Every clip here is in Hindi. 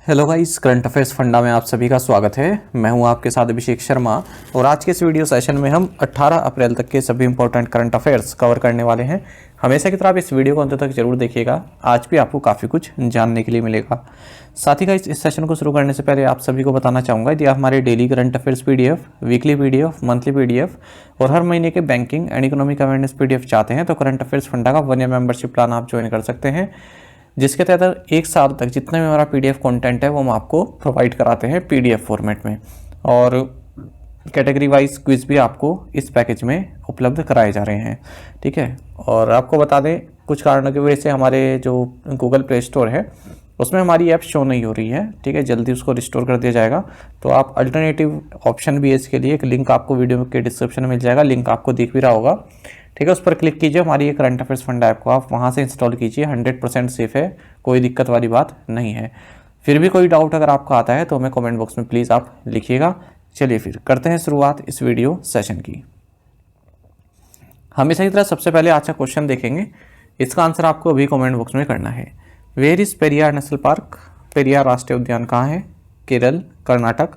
Hello guys, current affairs funda में आप सभी का स्वागत है। मैं हूं आपके साथ अभिषेक शर्मा और आज के इस वीडियो सेशन में हम 18 अप्रैल तक के सभी इंपॉर्टेंट करंट अफेयर्स कवर करने वाले हैं। हमेशा की तरह आप इस वीडियो को अंत तक जरूर देखिएगा, आज भी आपको काफ़ी कुछ जानने के लिए मिलेगा। साथ ही गाइस, इस सेशन को शुरू करने से पहले आप सभी को बताना चाहूँगा, यदि आप हमारे daily current affairs PDF, weekly PDF, monthly PDF और हर महीने के banking and economic awareness PDF चाहते हैं तो करंट अफेयर्स फंडा का 1 ईयर मेंबरशिप प्लान आप ज्वाइन कर सकते हैं, जिसके तहत 1 साल तक जितना भी हमारा PDF कंटेंट है वो हम आपको प्रोवाइड कराते हैं PDF फॉर्मेट में, और कैटेगरी वाइज क्विज भी आपको इस पैकेज में उपलब्ध कराए जा रहे हैं। ठीक है, और आपको बता दें, कुछ कारणों की वजह से हमारे जो गूगल प्ले स्टोर है उसमें हमारी ऐप शो नहीं हो रही है। ठीक है, जल्दी उसको रिस्टोर कर दिया जाएगा। तो आप अल्टरनेटिव ऑप्शन भी है इसके लिए, एक लिंक आपको वीडियो के डिस्क्रिप्शन में मिल जाएगा, लिंक आपको दिख भी रहा होगा। ठीक है, उस पर क्लिक कीजिए, हमारी ये करंट अफेयर्स फंड ऐप को आप वहाँ से इंस्टॉल कीजिए। 100% सेफ है, कोई दिक्कत वाली बात नहीं है। फिर भी कोई डाउट अगर आपको आता है तो हमें कमेंट बॉक्स में प्लीज़ आप लिखिएगा। चलिए फिर करते हैं शुरुआत इस वीडियो सेशन की। हमेशा की तरह सबसे पहले आज का क्वेश्चन देखेंगे, इसका आंसर आपको अभी कमेंट बॉक्स में करना है। Where is Periyar national park? Periyar राष्ट्रीय उद्यान कहाँ है? केरल, कर्नाटक,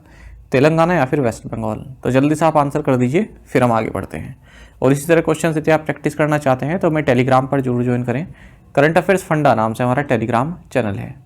तेलंगाना या फिर वेस्ट बंगाल? तो जल्दी से आप आंसर कर दीजिए, फिर हम आगे बढ़ते हैं। और इसी तरह क्वेश्चन यदि आप प्रैक्टिस करना चाहते हैं तो हमें टेलीग्राम पर जरूर ज्वाइन करें। करंट अफेयर्स फंडा नाम से हमारा टेलीग्राम चैनल है।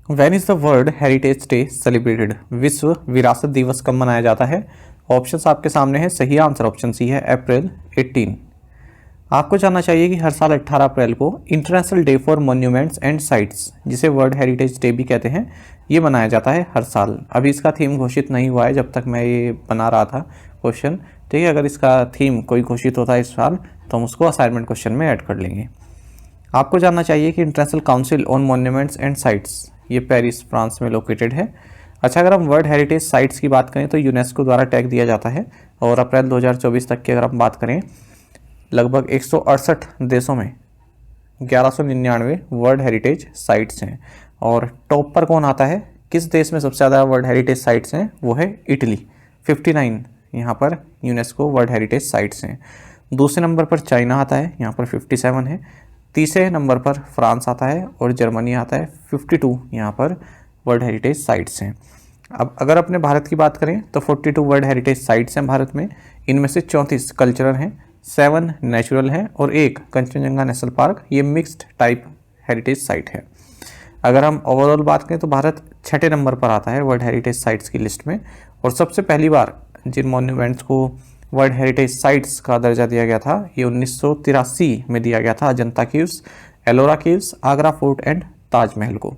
When is the world heritage day celebrated? विश्व विरासत दिवस कब मनाया जाता है? ऑप्शंस आपके सामने है। सही आंसर ऑप्शन सी है, अप्रैल 18। आपको जानना चाहिए कि हर साल 18 अप्रैल को international day for monuments and sites, जिसे वर्ल्ड हेरिटेज डे भी कहते हैं, ये मनाया जाता है हर साल। अभी इसका थीम घोषित नहीं हुआ है जब तक मैं ये बना रहा था क्वेश्चन। ठीक है, अगर इसका थीम कोई घोषित होता है इस साल तो हम उसको असाइनमेंट क्वेश्चन में ऐड कर लेंगे। आपको जानना चाहिए कि international council on monuments and sites, ये पेरिस फ्रांस में लोकेटेड है। अच्छा, अगर हम वर्ल्ड हेरिटेज साइट्स की बात करें तो यूनेस्को द्वारा टैग दिया जाता है, और अप्रैल 2024 तक की अगर हम बात करें, लगभग 168 देशों में 1199 वर्ल्ड हेरिटेज साइट्स हैं। और टॉप पर कौन आता है, किस देश में सबसे ज़्यादा वर्ल्ड हेरिटेज साइट्स हैं? वो है इटली, 59 यहाँ पर यूनेस्को वर्ल्ड हेरिटेज साइट्स हैं। दूसरे नंबर पर चाइना आता है, यहाँ पर 57 है। तीसरे नंबर पर फ्रांस आता है और जर्मनी आता है, 52 यहाँ पर वर्ल्ड हेरिटेज साइट्स हैं। अब अगर अपने भारत की बात करें तो 42 वर्ल्ड हेरिटेज साइट्स हैं भारत में। इनमें से 34 कल्चरल हैं, 7 नेचुरल हैं और 1 कंचनजंगा नेशनल पार्क, ये मिक्स्ड टाइप हेरिटेज साइट है। अगर हम ओवरऑल बात करें तो भारत 6ठे नंबर पर आता है वर्ल्ड हेरिटेज साइट्स की लिस्ट में। और सबसे पहली बार जिन मॉन्यूमेंट्स को वर्ल्ड हेरिटेज साइट्स का दर्जा दिया गया था, ये 1983 में दिया गया था Ajanta caves, Ellora caves, Agra fort and Taj Mahal को।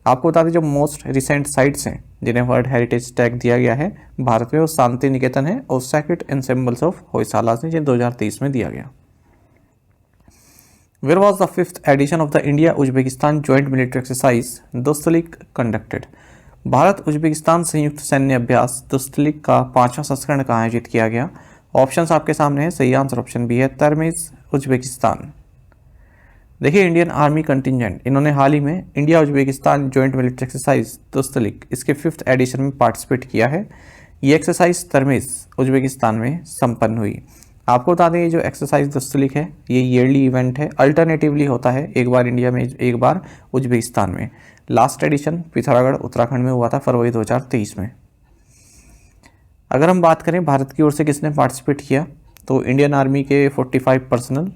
आपको बता दें, जो मोस्ट रिसेंट साइट्स हैं जिन्हें वर्ल्ड हेरिटेज टैग दिया गया है भारत में, वो शांति निकेतन है और सैक्रेड एंसेम्बल्स ऑफ होयसाला से, जिन्हें 2023 में दिया गया। Where was the 5th edition of the India Uzbekistan joint military exercise Dustlik conducted? Bharat Uzbekistan संयुक्त सैन्य अभ्यास दोस्तलिक का 5वां संस्करण कहाँ आयोजित किया गया? ऑप्शंस आपके सामने है। सही आंसर ऑप्शन बी है, तरमीज, उज्बेकिस्तान। देखिए, इंडियन आर्मी कंटिजेंट, इन्होंने हाल ही में India Uzbekistan joint military exercise Dustlik, इसके 5th एडिशन में पार्टिसिपेट किया है। ये एक्सरसाइज तरमीज उज्बेकिस्तान में संपन्न हुई। आपको बता दें, ये जो एक्सरसाइज दोस्तलिक है ये ईयरली इवेंट है, अल्टरनेटिवली होता है, एक बार इंडिया में, एक बार उज्बेकिस्तान में। लास्ट एडिशन पिथौरागढ़ उत्तराखंड में हुआ था फरवरी 2023 में। अगर हम बात करें भारत की ओर से किसने पार्टिसिपेट किया, तो इंडियन आर्मी के 45 पर्सनल,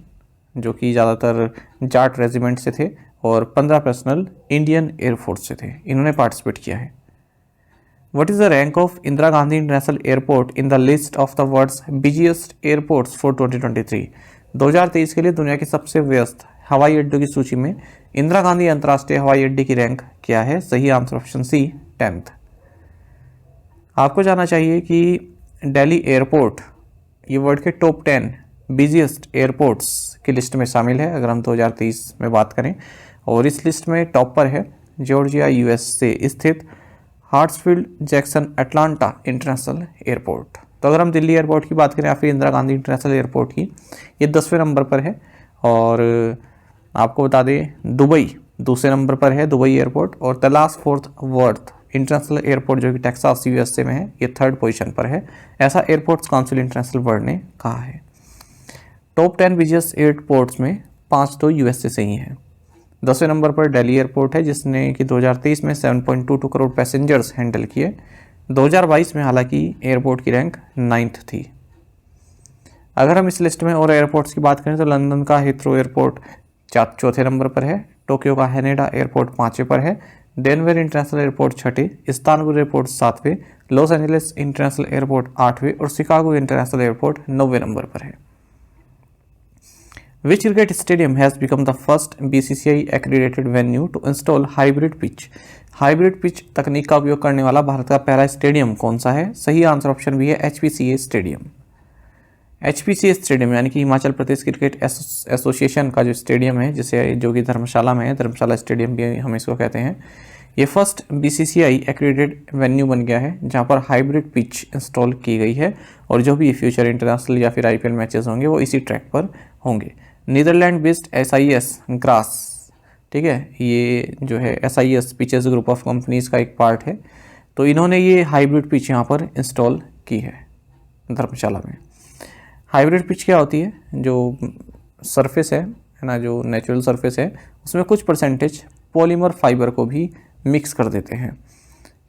जो कि ज़्यादातर जाट रेजिमेंट से थे, और 15 पर्सनल इंडियन एयरफोर्स से थे, इन्होंने पार्टिसिपेट किया है। What is the rank of Indira Gandhi international airport in the list of the world's busiest airports for 2023? 2023 के लिए दुनिया के सबसे व्यस्त हवाई अड्डों की सूची में इंदिरा गांधी अंतर्राष्ट्रीय हवाई अड्डे की रैंक क्या है? सही आंसर ऑप्शन सी, 10th। आपको जानना चाहिए कि दिल्ली एयरपोर्ट ये वर्ल्ड के टॉप 10 बिजिएस्ट एयरपोर्ट्स की लिस्ट में शामिल है, अगर हम 2023 में बात करें। और इस लिस्ट में टॉप पर है जॉर्जिया यूएसए स्थित हार्ट्सफील्ड जैक्सन अटलांटा इंटरनेशनल एयरपोर्ट। तो अगर हम दिल्ली एयरपोर्ट की बात करें या फिर इंदिरा गांधी इंटरनेशनल एयरपोर्ट की, ये 10वें नंबर पर है। और आपको बता दें दुबई दूसरे नंबर पर है, दुबई एयरपोर्ट। और Dallas fort worth international airport जो कि टेक्सास यूएसए में है, ये 3rd पोजीशन पर है, ऐसा एयरपोर्ट्स काउंसिल इंटरनेशनल वर्ल्ड ने कहा है। टॉप 10 बिजिएस्ट एयरपोर्ट्स में 5 तो यूएसए से ही हैं। 10वें नंबर पर दिल्ली एयरपोर्ट है जिसने कि 2023 में 7.22 करोड़ पैसेंजर्स हैंडल किए। 2022 में हालांकि एयरपोर्ट की रैंक 9th थी। अगर हम इस लिस्ट में और एयरपोर्ट्स की बात करें तो लंदन का हीथ्रो एयरपोर्ट 4थे नंबर पर है, टोक्यो का हैनेडा एयरपोर्ट 5वें पर है, डेनवर इंटरनेशनल एयरपोर्ट 6थे, इस्तानबुल एयरपोर्ट 7वें, लॉस एंजलिस इंटरनेशनल एयरपोर्ट 8वें और शिकागो इंटरनेशनल एयरपोर्ट 9वें नंबर पर है। Which cricket stadium has become the first BCCI accredited venue to install hybrid pitch? Hybrid pitch तकनीक का उपयोग करने वाला भारत का पहला स्टेडियम कौन सा है? सही आंसर ऑप्शन भी है HPCA स्टेडियम। HPCA स्टेडियम यानी कि हिमाचल प्रदेश क्रिकेट एसोसिएशन का जो स्टेडियम है, जिसे जो कि धर्मशाला में है, धर्मशाला स्टेडियम भी हम इसको कहते हैं, ये फर्स्ट BCCI एक्रेडिटेड वेन्यू बन गया है जहां पर हाइब्रिड पिच इंस्टॉल की गई है। और जो भी फ्यूचर इंटरनेशनल या फिर IPL मैचेस होंगे वो इसी ट्रैक पर होंगे। नीदरलैंड बेस्ड SIS ग्रास, ठीक है, ये जो है SIS pitches group of companies का एक पार्ट है। तो इन्होंने ये हाइब्रिड पिच यहाँ पर इंस्टॉल की है धर्मशाला में। हाइब्रिड पिच क्या होती है? जो सरफेस है ना, जो नेचुरल सरफेस है, उसमें कुछ परसेंटेज पॉलीमर फाइबर को भी मिक्स कर देते हैं,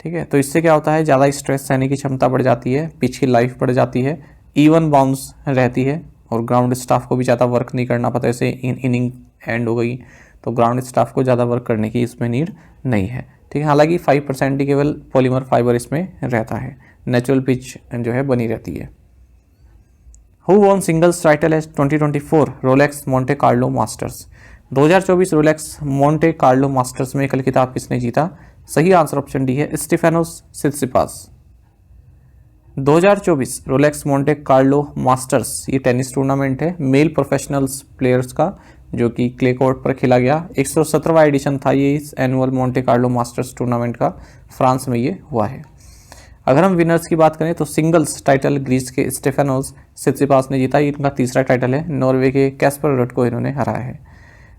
ठीक है। तो इससे क्या होता है, ज़्यादा स्ट्रेस सहने की क्षमता बढ़ जाती है, पिच की लाइफ बढ़ जाती है, इवन बाउंस रहती है और ग्राउंड स्टाफ को भी ज़्यादा वर्क नहीं करना पड़ता। जैसे इनिंग एंड हो गई तो ग्राउंड स्टाफ को ज़्यादा वर्क करने की इसमें नीड नहीं है, ठीक है। हालांकि 5% ही केवल पॉलीमर फाइबर इसमें रहता है, नेचुरल पिच जो है बनी रहती है। Who won singles title as 2024 Rolex Monte Carlo Masters? 2024 Rolex Monte Carlo Masters में एकल खिताब किसने जीता? सही आंसर ऑप्शन डी है Stefanos Tsitsipas. 2024 Rolex Monte Carlo Masters ये टेनिस टूर्नामेंट है मेल प्रोफेशनल्स प्लेयर्स का, जो कि क्ले कोर्ट पर खेला गया। 117वां एडिशन था ये इस annual Monte Carlo masters tournament का, फ्रांस में ये हुआ है। अगर हम विनर्स की बात करें तो सिंगल्स टाइटल ग्रीस के स्टेफेनोस सित्सिपास ने जीता, ये इनका तीसरा टाइटल है। नॉर्वे के कैस्पर रट को इन्होंने हराया है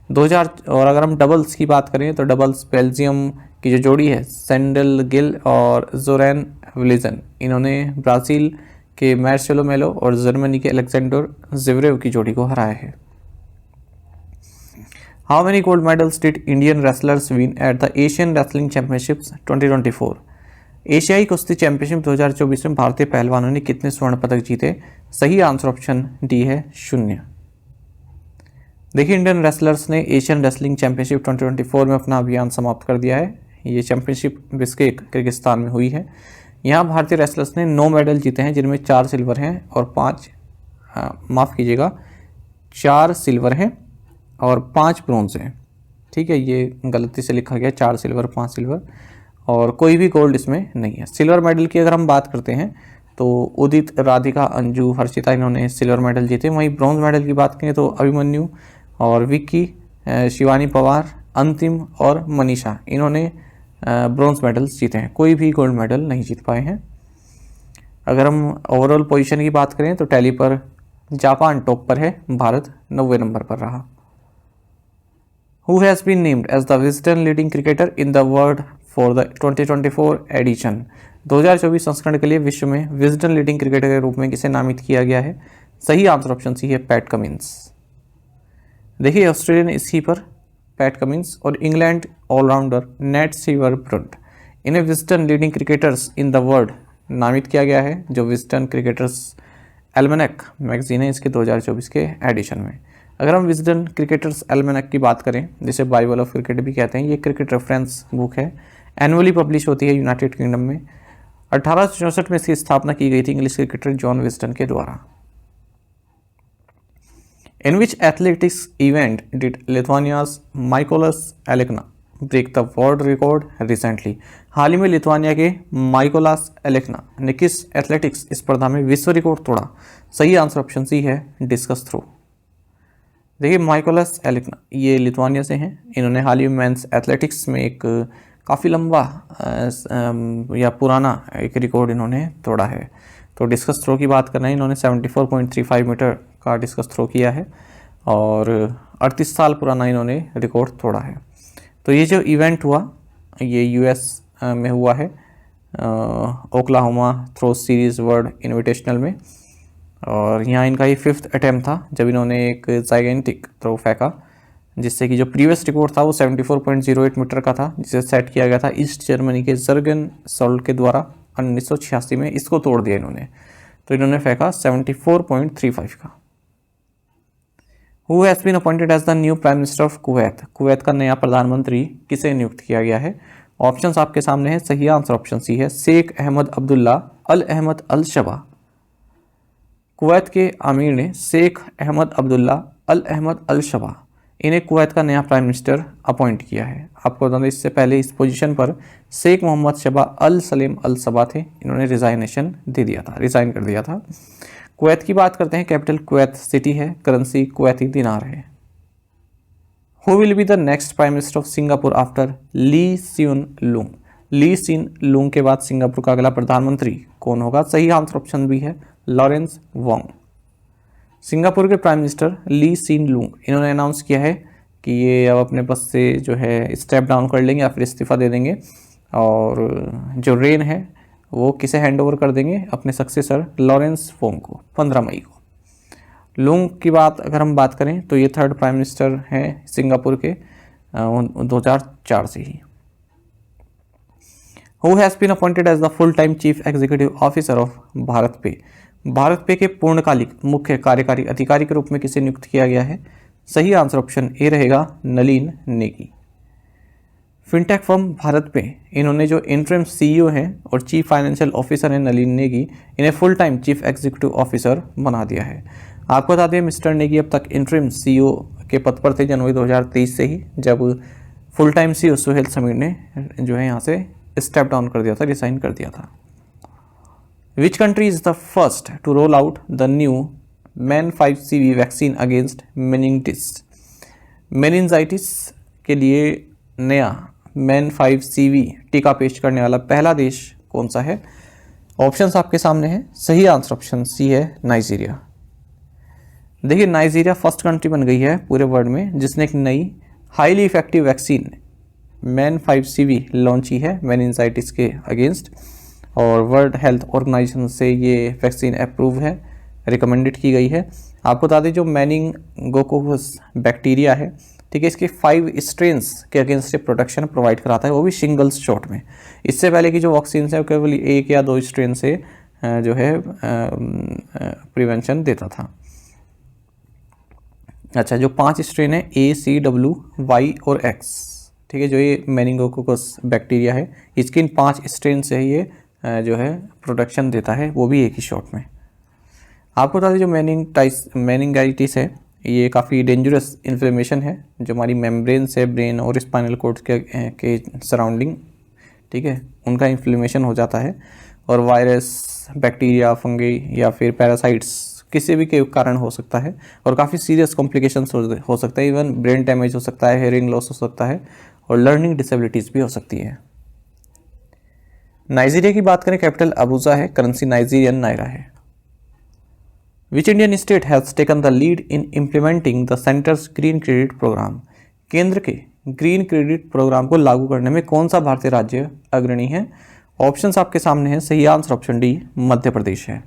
2000। और अगर हम डबल्स की बात करें तो डबल्स बेल्जियम की जो जोड़ी है सैंडल गिल और जोरेन विलिजन, इन्होंने ब्राज़ील के मार्सेलो मेलो और जर्मनी के अलेक्जेंडर ज़वेरेव की जोड़ी को हराया है। How many gold medals did Indian wrestlers win at the Asian wrestling championships 2024? एशियाई कुश्ती चैंपियनशिप 2024 में भारतीय पहलवानों ने कितने स्वर्ण पदक जीते? सही आंसर ऑप्शन डी है 0। देखिए, इंडियन रेसलर्स ने एशियन रेसलिंग चैंपियनशिप 2024 में अपना अभियान समाप्त कर दिया है। ये चैंपियनशिप बिश्केक किर्गिस्तान में हुई है। यहाँ भारतीय रेसलर्स ने 9 मेडल जीते हैं, जिनमें 4 सिल्वर हैं और 4 सिल्वर हैं और 5 ब्रोंज हैं, ठीक है। ये गलती से लिखा गया 4 सिल्वर 5 सिल्वर, और कोई भी गोल्ड इसमें नहीं है। सिल्वर मेडल की अगर हम बात करते हैं तो उदित, राधिका, अंजू, हर्षिता इन्होंने सिल्वर मेडल जीते। वहीं ब्रॉन्ज मेडल की बात करें तो अभिमन्यु और विक्की, शिवानी पवार, अंतिम और मनीषा इन्होंने ब्रॉन्ज मेडल्स जीते हैं, कोई भी गोल्ड मेडल नहीं जीत पाए हैं। अगर हम ओवरऑल पोजीशन की बात करें तो टैली पर जापान टॉप पर है, भारत 9वें नंबर पर रहा। Who has been named as the Wisden leading cricketer in the world for the 2024 edition? 2024 संस्करण के लिए विश्व में विजडन लीडिंग क्रिकेटर के रूप में किसे नामित किया गया है? सही आंसर ऑप्शन सी है पैट कमिंस। देखिए, ऑस्ट्रेलियन स्कीपर पैट कमिंस और England allrounder Nat Sciver Brunt, इन्हें Wisden leading cricketers in the world नामित किया गया है, जो विजडन क्रिकेटर्स एल्मेनक मैगजीन है इसके 2024 के एडिशन में। अगर हम विजडन क्रिकेटर्स एल्मेनक की बात करें, जिसे बाइबल ऑफ क्रिकेट भी कहते हैं, ये क्रिकेट रेफरेंस बुक है, एनुअली पब्लिश होती है यूनाइटेड किंगडम में। 1864 में इसकी स्थापना की गई थी इंग्लिश क्रिकेटर जॉन विजडन के द्वारा। In which athletics event did Lithuania's Mykolas Alekna break the world record recently? हाल ही में लिथुआनिया के माइकोलास एलेक्ना ने किस एथलेटिक्स स्पर्धा में विश्व रिकॉर्ड तोड़ा? सही आंसर ऑप्शन सी है डिस्कस थ्रो। देखिए माइकोलस एलिकना ये लिथुआनिया से हैं। इन्होंने हाल ही में मेंस एथलेटिक्स में एक काफ़ी लंबा या पुराना एक रिकॉर्ड इन्होंने तोड़ा है। तो डिस्कस थ्रो की बात कर रहे हैं, इन्होंने 74.35 मीटर का डिस्कस थ्रो किया है और 38 साल पुराना इन्होंने रिकॉर्ड तोड़ा है। तो ये जो इवेंट हुआ ये यूएस में हुआ है, Oklahoma throw series world invitational में, और यहाँ इनका ये 5th अटैम्प्ट था जब इन्होंने एक जाइगेंटिक थ्रो फेंका, जिससे कि जो प्रीवियस रिकॉर्ड था वो 74.08 मीटर का था, जिसे सेट किया गया था ईस्ट जर्मनी के जर्गन सोल्ट के द्वारा 1986 में। इसको तोड़ दिया इन्होंने, तो इन्होंने फेंका 74.35 का। Who has been appointed as the new prime minister of Kuwait? Kuwait का नया प्रधानमंत्री किसे नियुक्त किया गया है? ऑप्शंस आपके सामने हैं। सही आंसर ऑप्शन सी है, शेख अहमद अब्दुल्ला अल अहमद अल शबा। कुवैत के आमिर ने शेख अहमद अब्दुल्ला अल अहमद अल शबा, इन्हें कुवैत का नया प्राइम मिनिस्टर अपॉइंट किया है। आपको बता दें इससे पहले इस पोजीशन पर शेख मोहम्मद शबा अल सलीम अल सबा थे, इन्होंने रिजाइन कर दिया था। कुवैत की बात करते हैं, कैपिटल कुवैत सिटी है, करेंसी कुवैती दिनार है। Who will be the next prime minister of Singapore after Lee Hsien Loong? Lee Hsien Loong के बाद सिंगापुर का अगला प्रधानमंत्री कौन होगा? सही आंसर ऑप्शन भी है, लॉरेंस वोंग। सिंगापुर के प्राइम मिनिस्टर ली सियन लूंग, इन्होंने अनाउंस किया है कि ये अब अपने पद से जो है स्टेप डाउन कर लेंगे या फिर इस्तीफा दे देंगे, और जो रेन है वो किसे हैंड ओवर कर देंगे? अपने सक्सेसर लॉरेंस वोंग को 15 मई को। लूंग की बात अगर हम बात करें तो ये 3rd प्राइम मिनिस्टर हैं सिंगापुर के 2004 से ही। Who has been appointed as the full time chief executive officer of BharatPe? Bharat पे के पूर्णकालिक मुख्य कार्यकारी अधिकारी के रूप में किसे नियुक्त किया गया है? सही आंसर ऑप्शन ए रहेगा, नलिन नेगी। फिनटेक फर्म भारत पे इन्होंने जो इंटरिम सीईओ हैं और चीफ फाइनेंशियल ऑफिसर हैं नलिन नेगी, इन्हें full time chief executive officer बना दिया है। आपको बता दें मिस्टर नेगी अब तक इंटरिम सीईओ के पद पर थे जनवरी 2023 से ही, जब full time CEO Suhail Sameer ने जो है यहाँ से स्टेप डाउन कर दिया था, रिसाइन कर दिया था। Which country is the first to roll out the new MEN5CV vaccine against meningitis? Meningitis के लिए नया MEN5CV टीका पेश करने वाला पहला देश कौन सा है? ऑप्शंस आपके सामने हैं। सही आंसर ऑप्शन सी है, नाइजीरिया। देखिए नाइजीरिया फर्स्ट कंट्री बन गई है पूरे वर्ल्ड में जिसने एक नई highly effective vaccine MEN5CV launch की है मेनिनजाइटिस के अगेंस्ट, और वर्ल्ड हेल्थ ऑर्गेनाइजेशन से ये वैक्सीन अप्रूव है, रिकमेंडेड की गई है। आपको बता दें जो मेनिंगोकोकस बैक्टीरिया है, ठीक है, इसके 5 स्ट्रेन्स के अगेंस्ट प्रोटेक्शन प्रोवाइड कराता है, वो भी सिंगल्स शॉट में। इससे पहले की जो वैक्सीन है वो केवल 1 या 2 स्ट्रेन से जो है प्रिवेंशन देता था। अच्छा, जो 5 स्ट्रेन है A, C, W, Y और X, ठीक है, जो ये मेनिंगोकोकस बैक्टीरिया है, इसके इन 5 स्ट्रेन से ये जो है प्रोटेक्शन देता है, वो भी एक ही शॉट में। आपको बता दें जो मेनिंगाइटिस है ये काफ़ी डेंजरस इन्फ्लेमेशन है जो हमारी मेम्ब्रेन्स है ब्रेन और स्पाइनल कॉर्ड के सराउंडिंग, ठीक है, उनका इन्फ्लेमेशन हो जाता है, और वायरस, बैक्टीरिया, फंगी या फिर पैरासाइट्स किसी भी के कारण हो सकता है, और काफ़ी सीरियस कॉम्प्लिकेशंस हो सकता है। इवन ब्रेन डैमेज हो सकता है, हेयरिंग लॉस हो सकता है, और लर्निंग डिसेबिलिटीज़ भी हो सकती है। नाइजीरिया की बात करें, कैपिटल अबूजा है, करेंसी नाइजीरियन नायरा है। Which Indian state has taken the lead in implementing the centre's green credit programme? केंद्र के ग्रीन क्रेडिट प्रोग्राम को लागू करने में कौन सा भारतीय राज्य अग्रणी है? ऑप्शंस आपके सामने हैं। सही answer option D, Madhya Pradesh है।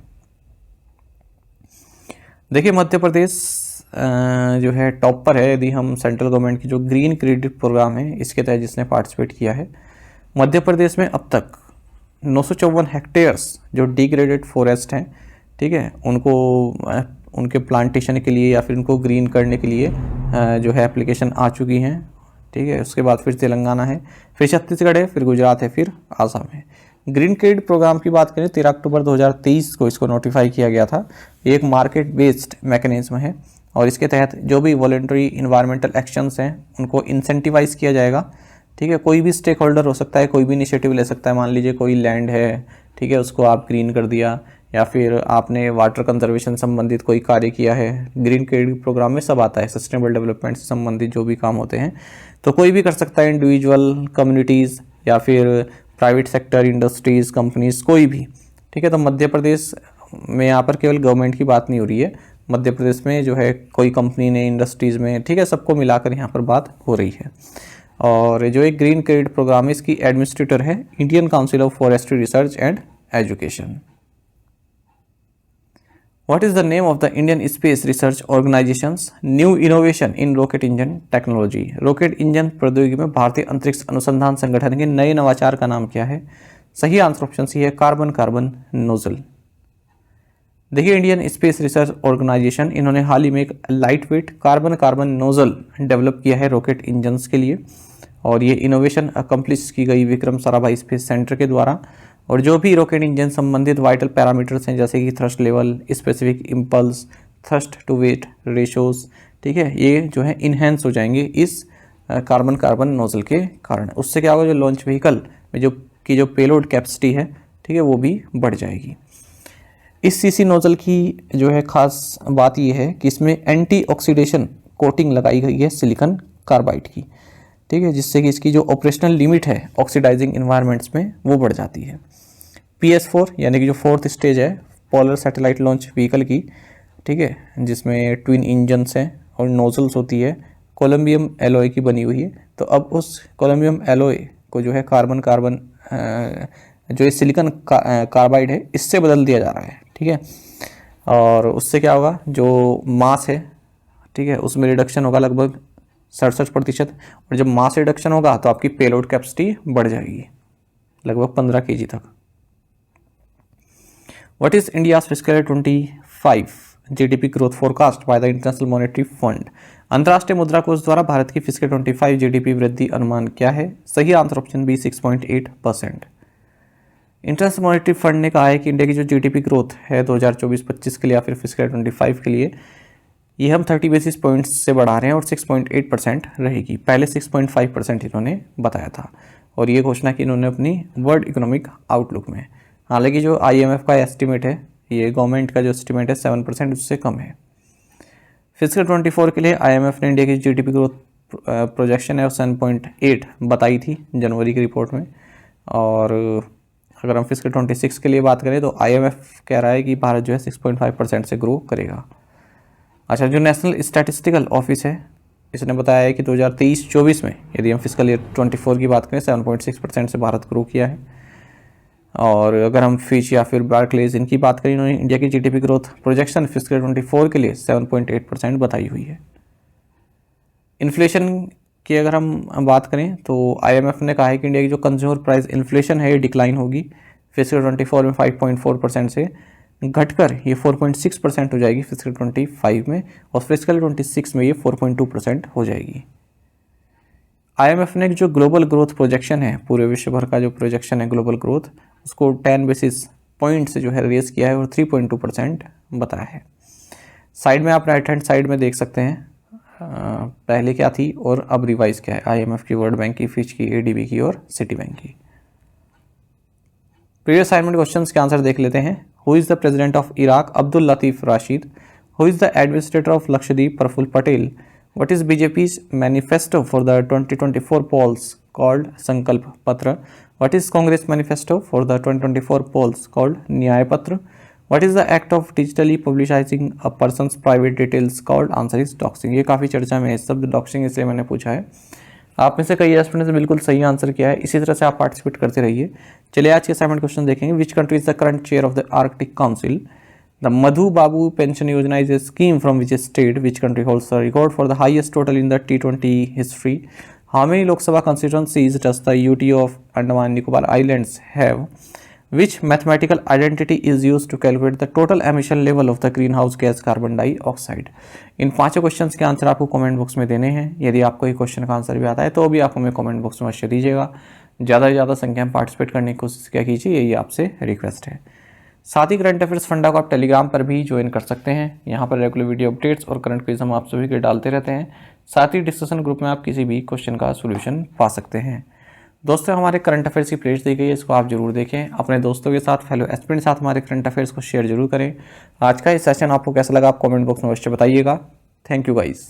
देखिए मध्य प्रदेश जो है टॉप पर है यदि हम सेंट्रल गवर्नमेंट की जो ग्रीन क्रेडिट प्रोग्राम है इसके तहत जिसने पार्टिसिपेट किया है। मध्य प्रदेश में अब तक 954 हेक्टेयर्स जो डिग्रेडेड फॉरेस्ट हैं, ठीक है, उनको उनके प्लांटेशन के लिए या फिर उनको ग्रीन करने के लिए जो है एप्लीकेशन आ चुकी हैं, ठीक है। उसके बाद फिर तेलंगाना है, फिर छत्तीसगढ़ है, फिर गुजरात है, फिर आसाम है। ग्रीन क्रेडिट प्रोग्राम की बात करें 13 अक्टूबर 2023 को इसको नोटिफाई किया गया था। ये एक मार्केट बेस्ड मैकेनिज्म है और इसके तहत जो भी वॉलंटरी इन्वायरमेंटल एक्शंस हैं उनको इंसेंटिवाइज किया जाएगा, ठीक है। कोई भी स्टेक होल्डर हो सकता है, कोई भी इनिशिएटिव ले सकता है। मान लीजिए कोई लैंड है, ठीक है, उसको आप ग्रीन कर दिया, या फिर आपने वाटर कंजर्वेशन संबंधित कोई कार्य किया है, ग्रीन क्रेडिट प्रोग्राम में सब आता है, सस्टेनेबल डेवलपमेंट से संबंधित जो भी काम होते हैं तो कोई भी कर सकता है, इंडिविजुअल, कम्युनिटीज़ या फिर प्राइवेट सेक्टर, इंडस्ट्रीज़, कंपनीज़, कोई भी। ठीक है, तो मध्य प्रदेश में यहाँ पर केवल गवर्नमेंट की बात नहीं हो रही है, मध्य प्रदेश में जो है कोई कंपनी ने, इंडस्ट्रीज़ में, ठीक है, सबको मिलाकर यहाँ पर बात हो रही है। और जो एक ग्रीन क्रेडिट प्रोग्राम है इसकी एडमिनिस्ट्रेटर है Indian council of forestry research and education. What is the name of the Indian Space Research Organization's new innovation in rocket engine technology? Rocket engine प्रौद्योगिकी में भारतीय अंतरिक्ष अनुसंधान संगठन के नए नवाचार का नाम क्या है? सही आंसर ऑप्शन सी है, कार्बन कार्बन नोजल। देखिए, इंडियन स्पेस रिसर्च ऑर्गेनाइजेशन, इन्होंने हाल ही में एक light weight carbon carbon nozzle develop किया है रॉकेट इंजन्स के लिए, और ये इनोवेशन अकम्प्लिश की गई विक्रम साराभाई स्पेस सेंटर के द्वारा। और जो भी रॉकेट इंजन संबंधित वाइटल पैरामीटर्स हैं जैसे कि thrust level, specific impulse, thrust to weight ratios, ठीक है, ये जो है इन्हेंस हो जाएंगे इस कार्बन कार्बन नोजल के कारण। उससे क्या होगा, जो लॉन्च व्हीकल में जो पेलोड कैपेसिटी है, ठीक है, वो भी बढ़ जाएगी। इस सीसी नोजल की जो है खास बात यह है कि इसमें एंटी ऑक्सीडेशन कोटिंग लगाई गई है सिलिकॉन कार्बाइड की, ठीक है, जिससे कि इसकी जो ऑपरेशनल लिमिट है ऑक्सीडाइजिंग इन्वायरमेंट्स में वो बढ़ जाती है। PS4 यानी कि जो 4th स्टेज है पोलर सैटेलाइट लॉन्च व्हीकल की, ठीक है, जिसमें ट्विन इंजन्स हैं और नोजल्स होती है, कोलम्बियम एलॉय की बनी हुई है। तो अब उस कोलम्बियम एलॉय को जो है कार्बन कार्बन जो ये सिलिकॉन कार्बाइड है इससे बदल दिया जा रहा है, ठीक है। और उससे क्या होगा, जो मास है, ठीक है, उसमें रिडक्शन होगा लगभग 67%। और जब मास रिडक्शन होगा तो आपकी पेलोड कैपेसिटी बढ़ जाएगी लगभग 15 kg तक। What is India's fiscal year 25 GDP growth forecast by the International Monetary Fund? अंतर्राष्ट्रीय मुद्रा कोष द्वारा भारत की फिस्कल 25 GDP वृद्धि अनुमान क्या है? सही answer option B 6.8%। International Monetary Fund ने कहा है कि इंडिया की जो GDP ग्रोथ है 2024-25 के लिए या फिर फिस्कल 25 के लिए, ये हम 30 बेसिस पॉइंट्स से बढ़ा रहे हैं और 6.8% रहेगी। पहले 6.5% इन्होंने बताया था, और ये घोषणा की इन्होंने अपनी वर्ल्ड इकोनॉमिक आउटलुक में। हालांकि जो IMF का एस्टिमेट है, ये गवर्नमेंट का जो एस्टिमेट है 7%, उससे कम है। फिस्कल 24 के लिए IMF ने इंडिया की GDP ग्रोथ प्रोजेक्शन है 7.8 बताई थी जनवरी की रिपोर्ट में। और अगर हम फिस्कल 26 के लिए बात करें तो IMF कह रहा है कि भारत जो है 6.5% से ग्रो करेगा। अच्छा, जो नेशनल स्टैटिस्टिकल ऑफिस है इसने बताया है कि 2023-24 में यदि हम फिस्कल ईयर 24 की बात करें 7.6% से भारत ग्रो किया है। और अगर हम फिच या फिर बार्कलेज इनकी बात करें, इन्होंने इंडिया की GDP ग्रोथ प्रोजेक्शन फिस्कल 24 के लिए 7.8% बताई हुई है। इन्फ्लेशन की अगर हम बात करें तो IMF ने कहा है कि इंडिया की जो कंज्यूमर प्राइस इन्फ्लेशन है ये डिक्लाइन होगी फिस्कल 24 में 5.4% से घटकर ये 4.6% हो जाएगी फिस्कल 25 में, और फिस्कल 26 में ये 4.2% हो जाएगी। IMF ने जो ग्लोबल ग्रोथ प्रोजेक्शन है, पूरे विश्व भर का जो प्रोजेक्शन है ग्लोबल ग्रोथ, उसको 10 बेसिस पॉइंट से जो है रेज किया है और 3.2% बताया है। साइड में आप राइट हैंड साइड में देख सकते हैं पहले क्या थी और अब रिवाइज क्या है, IMF की, वर्ल्ड बैंक की, फिच की, ADB की और सिटी बैंक की। प्रीवियस असाइनमेंट क्वेश्चंस के आंसर देख लेते हैं। Who is the president of Iraq? Abdul Latif Rashid. Who is the administrator of Lakshadweep? Praful Patel. What is BJP's manifesto for the 2024 polls called Sankalp Patra? What is Congress manifesto for the 2024 polls called Nyay Patra? What is the act of digitally publicizing a person's private details called? Answer is doxing। ये काफ़ी चर्चा में है शब्द डॉक्सिंग, इसलिए मैंने पूछा है। आप में से कई स्टूडेंट्स ने बिल्कुल सही आंसर किया है, इसी तरह से आप पार्टिसिपेट करते रहिए। चलिए आज के असाइनमेंट क्वेश्चन देखेंगे। Which country is the current chair of the Arctic council? The Madhu Babu Pension Yojana is a scheme from which state? Which country holds the record for the highest total in the T20 history? How many Lok Sabha constituencies does the UT of Andaman Nicobar Islands have? Which mathematical identity is used to calculate the total emission level of the greenhouse gas carbon dioxide? इन पांचों क्वेश्चंस के आंसर आपको कमेंट बॉक्स में देने हैं। यदि आपको ये क्वेश्चन का आंसर भी आता है तो भी आप हमें कमेंट बॉक्स में अवश्य दीजिएगा। ज़्यादा से ज़्यादा संख्या में पार्टिसिपेट करने की कोशिश क्या कीजिए, यही आपसे रिक्वेस्ट है। साथ ही करंट अफेयर्स फंडा को आप टेलीग्राम पर भी ज्वाइन कर सकते हैं। यहाँ पर रेगुलर वीडियो अपडेट्स और करंट क्विज हम आप सभी के डालते रहते हैं। साथ ही डिस्कशन ग्रुप में आप किसी भी क्वेश्चन का सॉल्यूशन पा सकते हैं। दोस्तों हमारे करंट अफेयर्स की प्लेलिस्ट दी गई है, इसको आप जरूर देखें। अपने दोस्तों के साथ, फेलो एस्पिरेंट के साथ हमारे करंट अफेयर्स को शेयर जरूर करें। आज का ये सेशन आपको कैसा लगा आप कमेंट बॉक्स में अवश्य बताइएगा। Thank you guys.